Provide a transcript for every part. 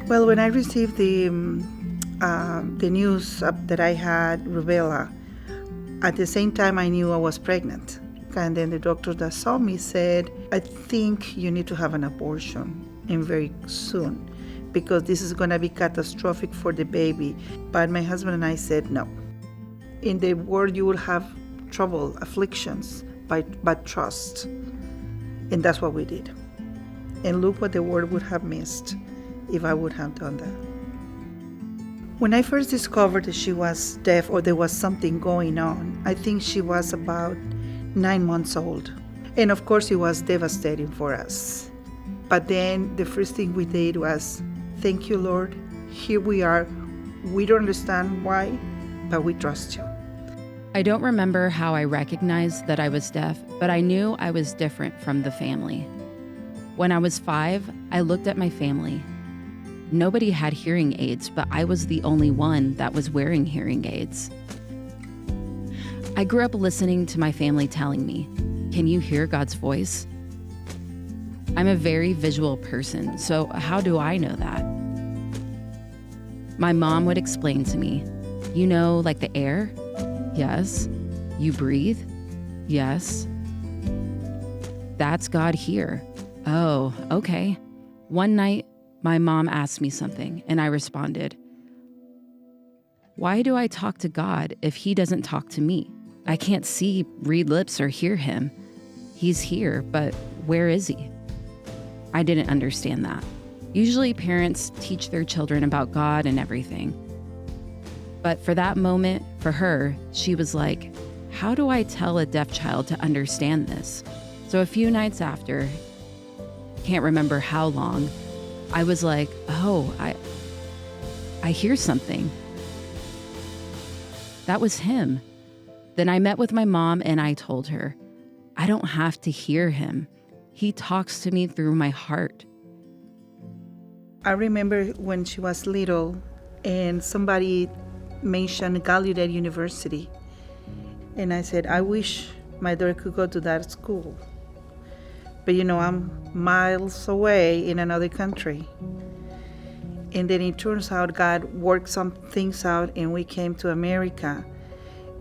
Well, when I received the news that I had rubella, at the same time I knew I was pregnant. And then the doctor that saw me said, I think you need to have an abortion, and very soon, because this is going to be catastrophic for the baby. But my husband and I said no. In the world you will have trouble, afflictions, but trust. And that's what we did. And look what the world would have missed if I would have done that. When I first discovered that she was deaf or there was something going on, I think she was about 9 months old. And of course it was devastating for us. But then the first thing we did was, thank you, Lord. Here we are. We don't understand why, but we trust you. I don't remember how I recognized that I was deaf, but I knew I was different from the family. When I was 5, I looked at my family. Nobody had hearing aids, but I was the only one that was wearing hearing aids. I grew up listening to my family telling me, "Can you hear God's voice?" I'm a very visual person, so how do I know that? My mom would explain to me, "You know, like the air? Yes. You breathe? Yes. That's God here." Oh, okay. One night, my mom asked me something, and I responded, "Why do I talk to God if he doesn't talk to me? I can't see, read lips, or hear him. He's here, but where is he?" I didn't understand that. Usually parents teach their children about God and everything. But for that moment, for her, she was like, how do I tell a deaf child to understand this? So a few nights after, can't remember how long, I was like, oh, I hear something. That was him. Then I met with my mom and I told her, I don't have to hear him. He talks to me through my heart. I remember when she was little and somebody mentioned Gallaudet University. And I said, I wish my daughter could go to that school. But I'm miles away in another country. And then it turns out God worked some things out and we came to America.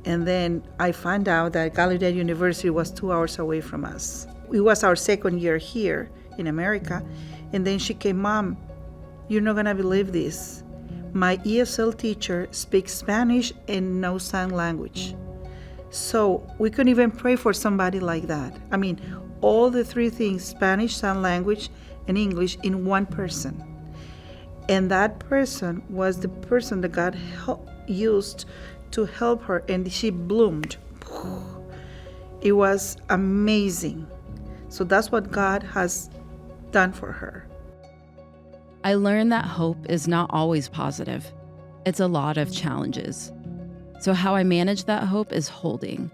And then I found out that Gallaudet University was 2 hours away from us. It was our second year here in America. And then she came, Mom, you're not gonna believe this. My ESL teacher speaks Spanish and no sign language. So we couldn't even pray for somebody like that. I mean, all the three things, Spanish, sign language, and English in one person. And that person was the person that God used to help her, and she bloomed. It was amazing. So that's what God has done for her. I learned that hope is not always positive. It's a lot of challenges. So how I manage that hope is holding.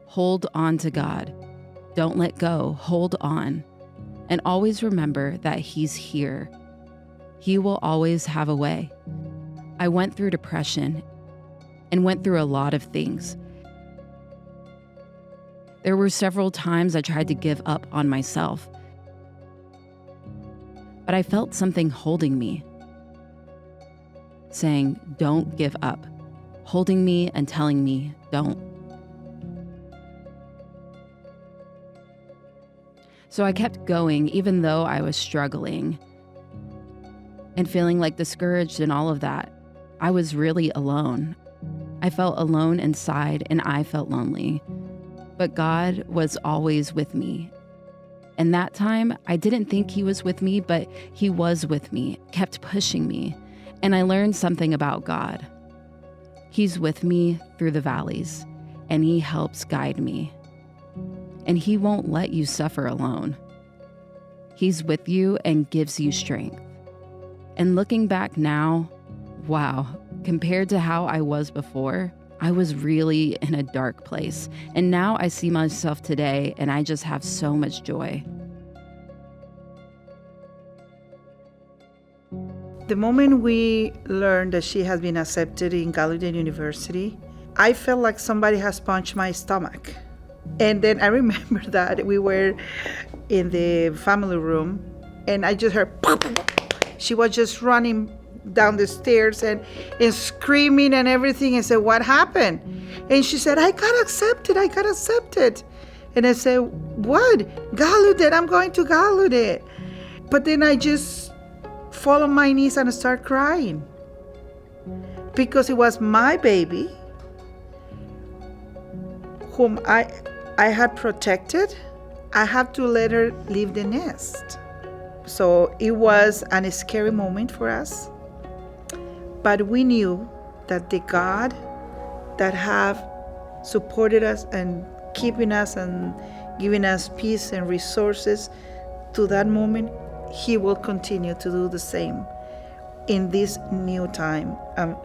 Hold on to God. Don't let go. Hold on. And always remember that He's here. He will always have a way. I went through depression and went through a lot of things. There were several times I tried to give up on myself. But I felt something holding me, saying, don't give up, holding me and telling me, don't. So I kept going even though I was struggling and feeling like discouraged and all of that. I was really alone. I felt alone inside and I felt lonely. But God was always with me. And that time, I didn't think He was with me, but He was with me, kept pushing me. And I learned something about God. He's with me through the valleys, and He helps guide me. And He won't let you suffer alone. He's with you and gives you strength. And looking back now, wow, compared to how I was before, I was really in a dark place. And now I see myself today and I just have so much joy. The moment we learned that she has been accepted in Gallaudet University, I felt like somebody has punched my stomach. And then I remember that we were in the family room and I just heard, pop, pop, pop. She was just running down the stairs and screaming and everything. I said, what happened? And she said, I got accepted. And I said, what? Gallaudet, I'm going to Gallaudet. But then I just fall on my knees and start crying. Because it was my baby whom I had protected. I had to let her leave the nest. So it was a scary moment for us. But we knew that the God that have supported us and keeping us and giving us peace and resources to that moment, He will continue to do the same in this new time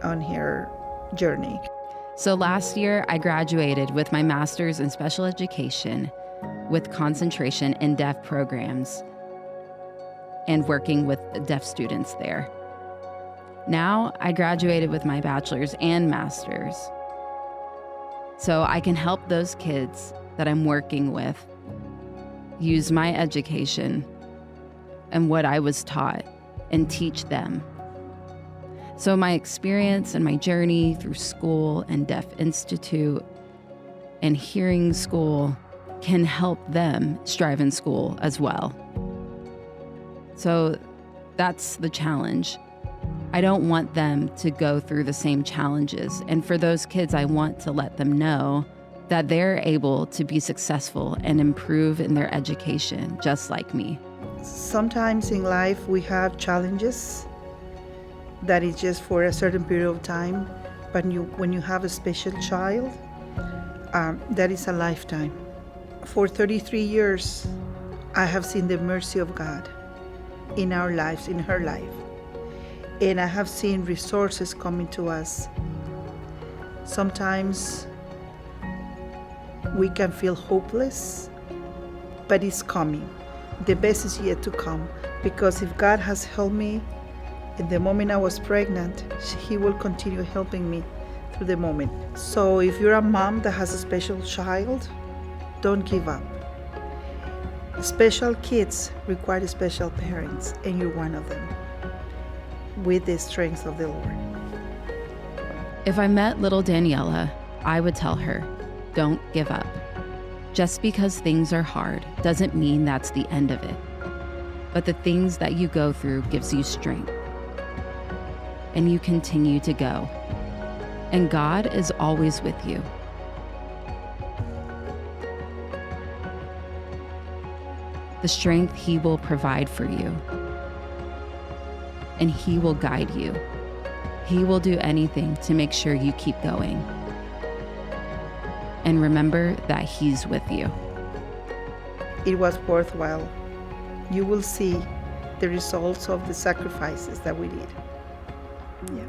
on her journey. So last year, I graduated with my master's in special education with concentration in deaf programs and working with deaf students there. Now, I graduated with my bachelor's and master's. So I can help those kids that I'm working with use my education and what I was taught and teach them. So my experience and my journey through school and Deaf Institute and hearing school can help them strive in school as well. So that's the challenge. I don't want them to go through the same challenges. And for those kids, I want to let them know that they're able to be successful and improve in their education, just like me. Sometimes in life we have challenges that is just for a certain period of time, but when you have a special child, that is a lifetime. For 33 years, I have seen the mercy of God in our lives, in her life. And I have seen resources coming to us. Sometimes we can feel hopeless, but it's coming. The best is yet to come, because if God has helped me in the moment I was pregnant, He will continue helping me through the moment. So if you're a mom that has a special child, don't give up. Special kids require special parents, and you're one of them, with the strength of the Lord. If I met little Daniela, I would tell her, don't give up. Just because things are hard doesn't mean that's the end of it. But the things that you go through gives you strength. And you continue to go. And God is always with you. The strength He will provide for you. And He will guide you. He will do anything to make sure you keep going. And remember that He's with you. It was worthwhile. You will see the results of the sacrifices that we did. Yeah.